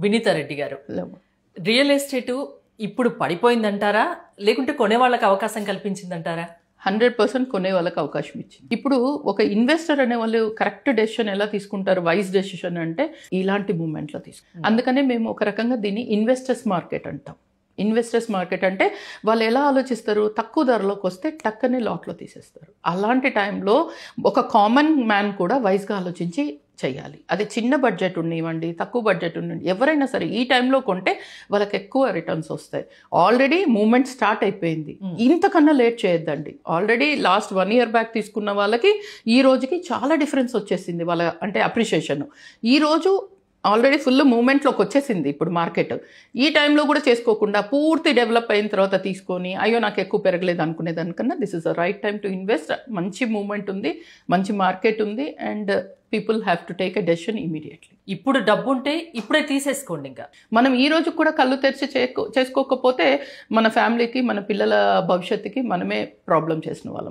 వినీతా రెడ్డి గారు, real estate ఇప్పుడు పడిపోయిందంటారా లేకుంటే కొనే వాళ్ళకి అవకాశం కల్పించిందంటారా? 100% కొనే వాళ్ళకి అవకాశం ఇచ్చింది. ఇప్పుడు ఒక ఇన్వెస్టర్ అనే వాళ్ళు కరెక్ట్ డెసిషన్ ఎలా తీసుకుంటారు, వైజ్ డెసిషన్ అంటే ఇలాంటి మూమెంట్లో తీసుకుంటారు. అందుకనే మేము ఒక రకంగా దీన్ని ఇన్వెస్టర్స్ మార్కెట్ అంటాం. ఇన్వెస్టర్స్ మార్కెట్ అంటే వాళ్ళు ఎలా ఆలోచిస్తారు, తక్కువ ధరలోకి వస్తే టక్కనే లాట్లో తీసేస్తారు. అలాంటి టైంలో ఒక కామన్ మ్యాన్ కూడా వైజ్గా ఆలోచించి చేయాలి. అది చిన్న బడ్జెట్ ఉండనివ్వండి, తక్కువ బడ్జెట్ ఉండండి, ఎవరైనా సరే ఈ టైంలో కొంటే వాళ్ళకి ఎక్కువ రిటర్న్స్ వస్తాయి. ఆల్రెడీ మూమెంట్ స్టార్ట్ అయిపోయింది, ఇంతకన్నా లేట్ చేయొద్దండి. ఆల్రెడీ లాస్ట్ 1 year బ్యాక్ తీసుకున్న వాళ్ళకి ఈ రోజుకి చాలా డిఫరెన్స్ వచ్చేసింది వాళ్ళ అంటే అప్రిషియేషన్. ఈరోజు ఆల్రెడీ ఫుల్ మూమెంట్లోకి వచ్చేసింది ఇప్పుడు మార్కెట్. ఈ టైంలో కూడా చేసుకోకుండా పూర్తి డెవలప్ అయిన తర్వాత తీసుకొని అయ్యో నాకు ఎక్కువ పెరగలేదు అనుకునే దానికన్నా this is the right time to invest. మంచి మూమెంట్ ఉంది, మంచి మార్కెట్ ఉంది, and people have to take a decision immediately. ఇప్పుడు డబ్బు ఉంటే ఇప్పుడే తీసేసుకోండి. ఇంకా మనం ఈ రోజు కూడా కళ్ళు తెరిచి చేసుకోకపోతే మన ఫ్యామిలీకి, మన పిల్లల భవిష్యత్తుకి మనమే ప్రాబ్లం చేసిన వాళ్ళం.